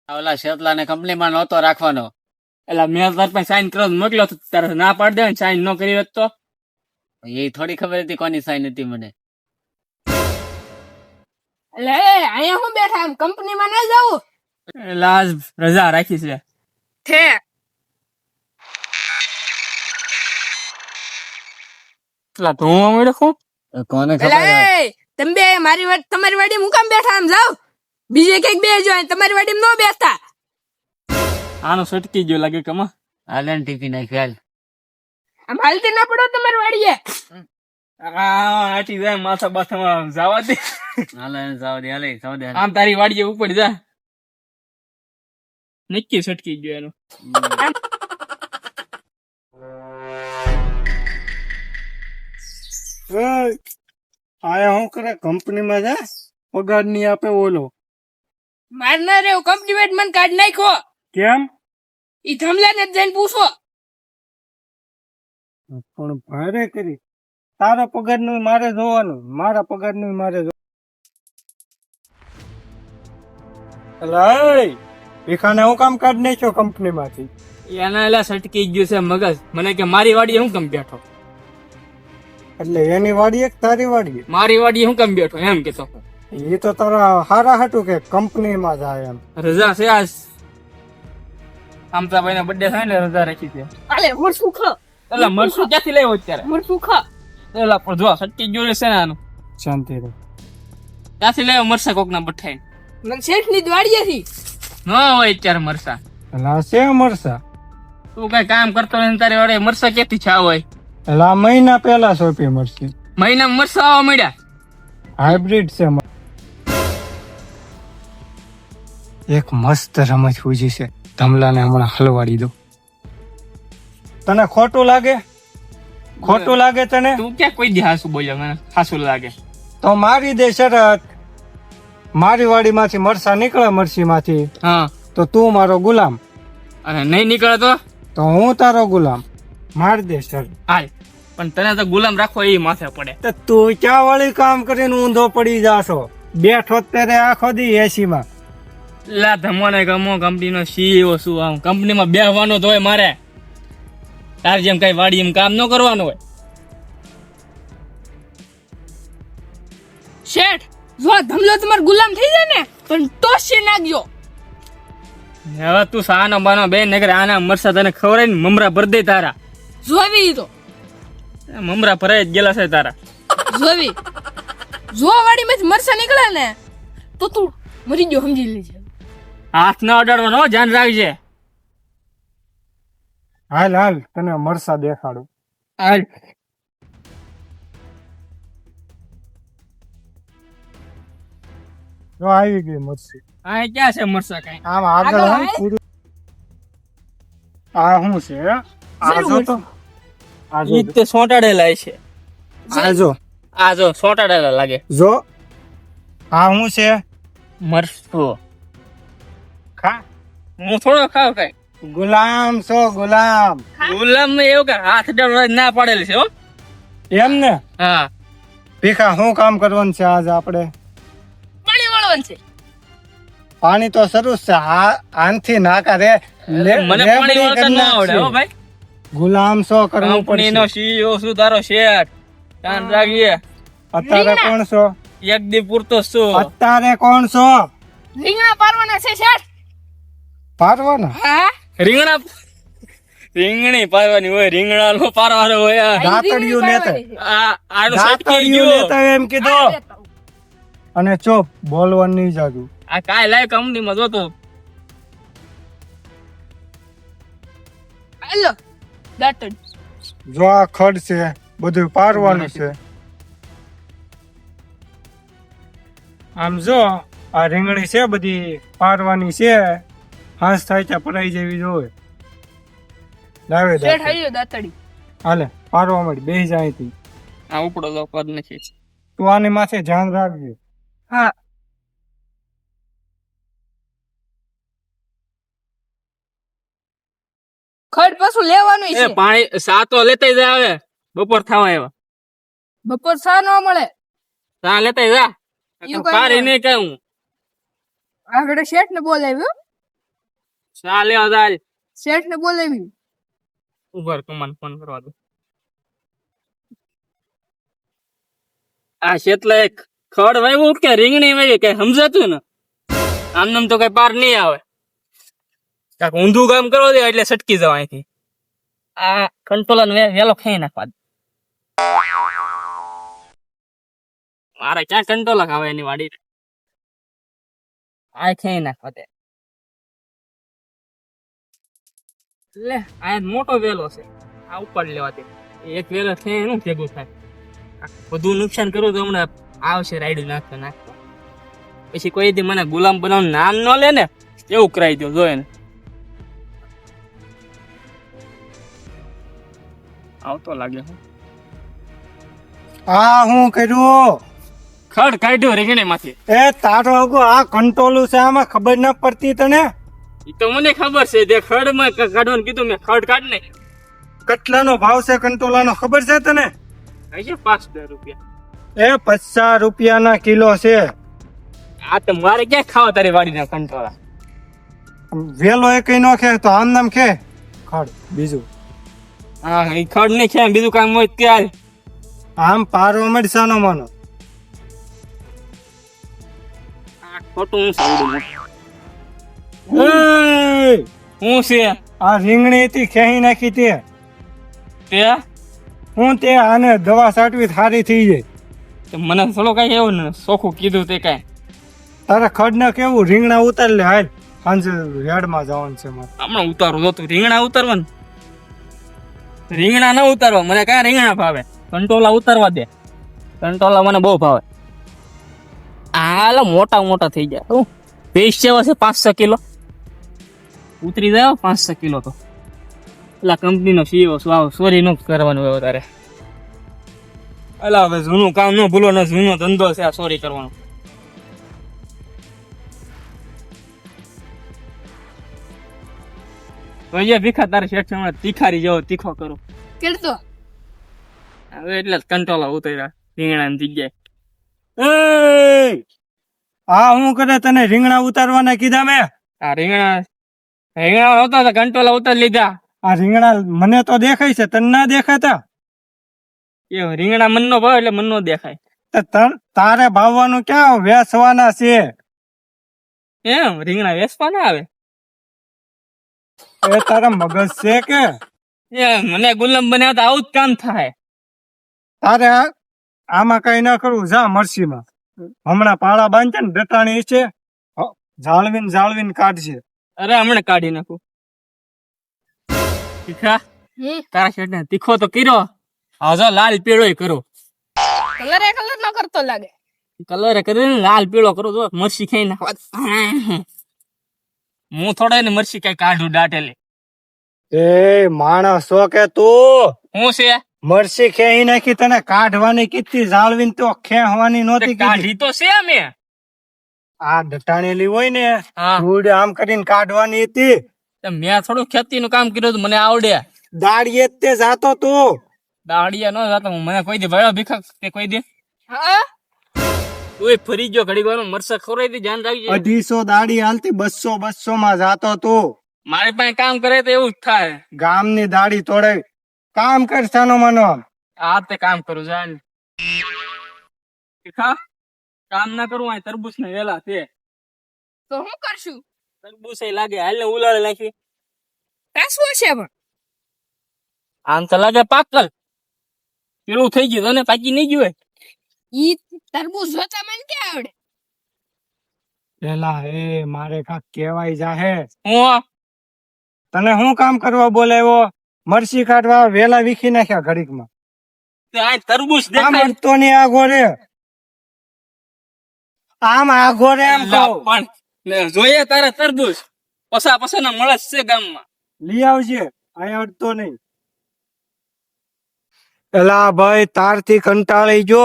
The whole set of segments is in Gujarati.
ઓલા શેતલા ને કંપનીમાં નહોતો રાખવાનો. એટલે મેં તાર પાસે સાઈન કરવા મોકલ્યો તો તારે ના પાડી દે, સાઈન ન કરી હોત તો એ થોડી ખબર હતી કોની સાઈન હતી મને. એટલે અહીંયા હું બેઠા એમ કંપનીમાં ના જાવું એટલે આજ રજા રાખી છે. છે એટલા ધુવા મળે શું કોને એટલે તમે બે મારી વાડી તમારી વાડી હું કામ બેઠા આમ જાવ બીજે કઈક બે જો તમારી વાડી ન બેસતા. આનો સટકી ગયો લાગે કમા. હાલે ટીપી નાખી હાલ. આમ હાલતી ના પડો તમારી વાડીએ. આટી જાય માથા બાથામાં જવા દે. હાલે જવા દે, હાલે જવા દે. આમ તારી વાડીએ ઉપર જા. નક્કી સટકી ગયો એનો. આયા હું કરે કંપનીમાં જા પગાર નહીં આપે ઓલો. મારના રે કંપની વેટ મને કાઢ નાખ્યો. કેમ? ઈ થમલાને જઈને પૂછો. પણ ભારે કરી તારા પગાર નું મારે જોવાનું, મારા પગાર નું મારે જોવાનું. ભીખાને હું કામ કાઢ નાખ્યો કંપની માંથી? એના એલા સટકી ગયું છે મગજ. મને કે મારી વાડીએ હું કેમ બેઠો? એટલે એની વાડી એક તારી વાડી? મારી વાડીએ હું કેમ બેઠો એમ કેતો. એ તો તારા હારા હાટું કે કંપનીમાં જાય એમ. રજા છે આજ. આમતાભાઈ ના બર્થડે થાય ને રજા રાખી છે. આલે મરસું ખા. એટલે મરસું ક્યાંથી લેવો અત્યારે? મરસું ખા. એલા પણ જો સટકી ગયું છે ને આનું. શાંતિ રહે. ક્યાંથી લેવો મરસા કોક ના બઠાઈ? મને શેઠ ની વાડીએથી ન હોય અત્યારે મરસા. એટલે છે મરસા? તું કઈ કામ કરતો હોય તારી વાડે મરસા ક્યાંથી છા હોય? એટલે આ મહિના પહેલા સોંપી મરસી. મહિના મરસા આવવા મળ્યા. હાઇબ્રિડ છે. એક મસ્ત રમત પૂછી છે, ધમલાને હમણાં હલવાડી દો. તને ખોટું લાગે? ખોટું લાગે તને? તું ક્યાં કોઈ દી હાસુ બોલ્યો? મને હાસુ લાગે તો મારી દે શરત. મારી વાડીમાંથી મરસા નીકળે મરસી માંથી, હા, તો તું મારો ગુલામ, અને નહીં નીકળે તો હું તારો ગુલામ. માર દે શરત. હાલ. પણ તને તો ગુલામ રાખવો એ માથે પડે. તો તું ક્યાં વળી કામ કરીને ઊંધો પડી જાશો? બેઠો ત્યારે આખો દી એસી માં. લા ધમોને ગમો કંપનીનો સીઈઓ શું? આમ કંપનીમાં બેહવાનો તો હોય મારે. તાર જેમ કઈ વાડી એમ કામ ન કરવાનું હોય. શેઠ જો આ ધમલો તમારો ગુલામ થઈ જાય ને પણ ટોસી નાખજો. હવે તું સાનો બાનો બે નગર આના મરસા તને ખવડાય ને મમરા ભર દે તારા. જોવી તો મમરા ભરાઈ જ ગયેલા છે તારા. જોવી જો વાડીમાંથી મરસા નીકળે ને તો તું મરી ગયો સમજી લેજે. હાથ ના અડાડવાનો, ધ્યાન રાખજે. હાલ હાલ તને મરસા દેખાડું. હાલ. જો આવી ગઈ મરસી. આ ક્યાં છે મરસા? કઈ આમ આગળ આગળ હાલ હાલ. પૂરું. આ શું છે? આ જો તો. આ જો. ઈ તે સોટાડેલા છે. આ જો. આ જો સોટાડેલા લાગે. જો. આ શું છે? મરસું ખા. હું થોડો ખાવ કઈ. ગુલામ છો ગુલામ. ગુલામ એવું કે હાથ અડાડવા ના પાડેલી છે હો. એમ ને? હા. ભીખા શું કામ કરવાનું છે આજ આપણે? પાણી વાળવાનું છે. પાણી તો શરૂ છે. આનથી નાકા રે. મને પાણી વાળતા ન આવડે હો ભાઈ. ગુલામ છો કરવું કંપનીનો પડશે. સીઈઓ શું તારો શેઠ. ધ્યાન રાખજે. અત્યારે કોણ છો? એક દી પૂરતો શું? અત્યારે કોણ છો? રીંગણા પારવાના છે શેઠ. પારવાના? હા રીંગણા રીંગણી પારવાની હોય, રીંગણા નો પારવાનો હોય. દાંતડિયું લેતા. આનું સટકી દાંતડિયું ગયું. લેતા એમ કીધું. અને ચોપ બોલવાનું નહીં જાજુ. આ કાય લાય કંપનીમાં જોતો. હાલો દાંતડ જો આ ખડ છે બધું પારવાનું છે. આમ જો આ રીંગણી છે બધી પારવાની છે. હાંસ થાય ત્યાં પરાઈ જેવી જોવે. લાવે શેઠ દાંતડી. હાલ્યો દાંતડી. હાલે પારવા મળી બેસી જાય અહીંથી. આ ઉપડો તો પદ નથી. તું આની માથે ધ્યાન રાખજે. હા ખડ પાછું લેવાનું એ છે. પાણી સાતો લેતા જા. હવે બપોર થવા આવ્યા. બપોર સા ન મળે. તા લેતા જા. એવું કઈ પારી ન નહીં કહું. આગળ શેઠ ને બોલાવ્યો. ચાલે ચાલ શેઠ ને બોલાવી. ઉભર તું મને ફોન કરવા દો. આ શેતલા એક ખડ વાવ્યું કે રીંગણી વાવી કઈ સમજાતું ને આમ તો કઈ પાર નહીં આવે. કાક ઊંધું કામ કરવા દે એટલે સટકી જવા અહીંથી. આ કંટોલા વેલો ખાઈ નાખવા દે. મારે ક્યાં કંટોલા ખાવા એની વાડી આ ખાઈ નાખવા દે. લે આ મોટો વેલો છે આ ઉપર લેવા દે. એક વેલો છે એનું ભેગું થાય. બધું નુકસાન કરું તો હમણાં આવશે રાયડું નાખવા. પછી કોઈ દી મને ગુલામ બનાવવાનું નામ ન લે ને એવું કરાવી દો જોયે ને. આવતો લાગે આ હું કર્યું? ખડ કાઢ્યો રીંગણી માંથી. એ તારો અગો આ કંટોલું છે, આમાં ખબર ન પડતી તને? એ તો મને ખબર છે તે ખડ માં કાઢવાનું કીધું મેં ખડ કાઢ ને. કેટલાનો ભાવ છે કંટોલાનો ખબર છે તને? હશે 5-10 રૂપિયા. એ 50 રૂપિયાના કિલો છે. આ તો મારે ક્યાં ખાવા તારી વાડીના કંટોલા. વેલો એ કઈ નો ખે તો આમ નામ ખે ખડ. બીજું હા એ ખડ નહીં છે બીજું કામ હોય ત્યારે આમ પારો મરસાનો માનો. આ ખોટું હું સાંભળું. એ હું છે આ રીંગણી હતી ખેહી નાખી તે તે હું તે આને દવા છાંટવી સારી થઈ જાય. તો મને થોડો કઈ એવું ને ચોખ્ખું કીધું તે કઈ. તારે ખડ ને કેવું રીંગણા ઉતાર લે હાલ સાંજે હેડમાં જવાનું છે મારે. હમણાં ઉતારું જોતું રીંગણા ઉતારવાનું. રીંગણા ના ઉતારવા મને કયા રીંગણા ભાવે કંટોલા ઉતારવા દે. કંટોલા મને બહુ ભાવે. હાલો મોટા મોટા થઈ જાય. હું પેસ્ટ જેવા છે 5-6 કિલો ઉતરી જાય 5-6 કિલો તો. પેલા કંપનીનો સીઓ સોરી નો કરવાનું હોય તારે. અલા હવે જૂનું કામ ન ભૂલો ને જૂનો ધંધો છે આ સોરી કરવાનો. તો અહીંયા ભીખા તારે શેઠ હમણાં તીખારી જેવો તીખો કરો. કેટલો? હવે એટલે જ કંટોલા ઉતર્યા રીંગણાની જગ્યાએ. આ હું કરે તને રીંગણા ઉતારવાના કીધા મેં? આ રીંગણા હોતા તો કંટોલા ઉતાર લીધા. આ રીંગણા મને તો દેખાય છે, તને ના દેખાતા? એ રીંગણા મનનો ભાવ એટલે મનનો દેખાય. તારે ભાવવાનું ક્યાં વેચવાના છે? એમ રીંગણા વેચવા ના આવે? એ તારા મગજ છે કે? એ મને ગુલામ બન્યા તો આવું જ કામ થાય. તારે આમાં કઈ ના કરવું, જા મરસીમાં હમણાં પાળા બાંધશે ને ડટાણી છે જાળવીને કાઢશે. અરે હમણાં કાઢી નાખું. તીખા તારા શેઠને તીખો તો કર્યો. હવે લાલ પીળો કરો. કલર નો કરતો લાગે. કલર કરીને લાલ પીળો કરો તો મરસી ખાઈ નાખવા. હું થોડા ને મરસી કઈ કાઢું દાટેલી. એ માણસ છો કે તું? હું છે મરસી ખેહી નાખી, તને કાઢવાની કીધી, જાળવીને તો ખેહવાની નહોતી કીધી. કાઢી તો છે મેં. આ ડટાણેલી હોય ને હા ધૂળ આમ કરીને કાઢવાની હતી. મેં થોડું ખેતી નું કામ કર્યું મને આવડે. દાડીએ જ તે જાતો તું. દાડિયા ન જતો મને કોઈ દે ભાઈ ભીખા તે કોઈ દે. હા તું ફરી ગયો ઘડી વાર મરસા ખવડાવી દે ધ્યાન રાખજે. 250 દાડી હાલતી 200 માં જાતો તું. મારી પાસે કામ કરે તો એવું જ થાય. ગામની દાડી તોડે કામ કર સાનો માનો. આ તે કામ કરું જાય ને ભીખા કામ ના કરું આ તરબૂચ ને વેલા છે તો હું કરશું? તરબૂચ લાગે હાલ ને ઉલાળે નાખી. શું છે પણ આમ તો લાગે પાકલ પેલું થઈ ગયું ને પાકી નહીં ગયું. ઈ તરબૂચ જોતા મને કે આવડે? પેલા એ મારે કાક કેવાય જાહે. હું તને શું કામ કરવા બોલાવ્યો? મરસી કાઢવા વેલા વીખી નાખ્યા ઘડીકમાં. આ તરબૂચ આમ દેખાય અડતો ની આગો રે, આમ આગો રે એમ કહું. પણ ને જોઈએ તારે તરબૂચ પસા ના મળસ છે ગામમાં. લઈ આવજે, અહીં અડતો નહીં. એલા ભાઈ તારથી કંટાળી જો,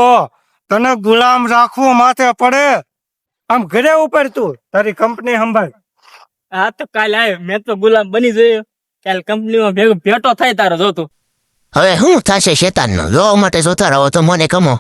તને ગુલામ રાખવું માથે પડે. આમ ઘરે ઉપર તું તારી કંપની સંભાળ. હા તો કાલે આવ્યો મેં તો ગુલામ બની જોયો. કાલે કંપનીમાં ભેટો થાય તારો જોતો. હવે શું થશે શેતાનનો? જોવા માટે જોતા રહો તો મને કમો.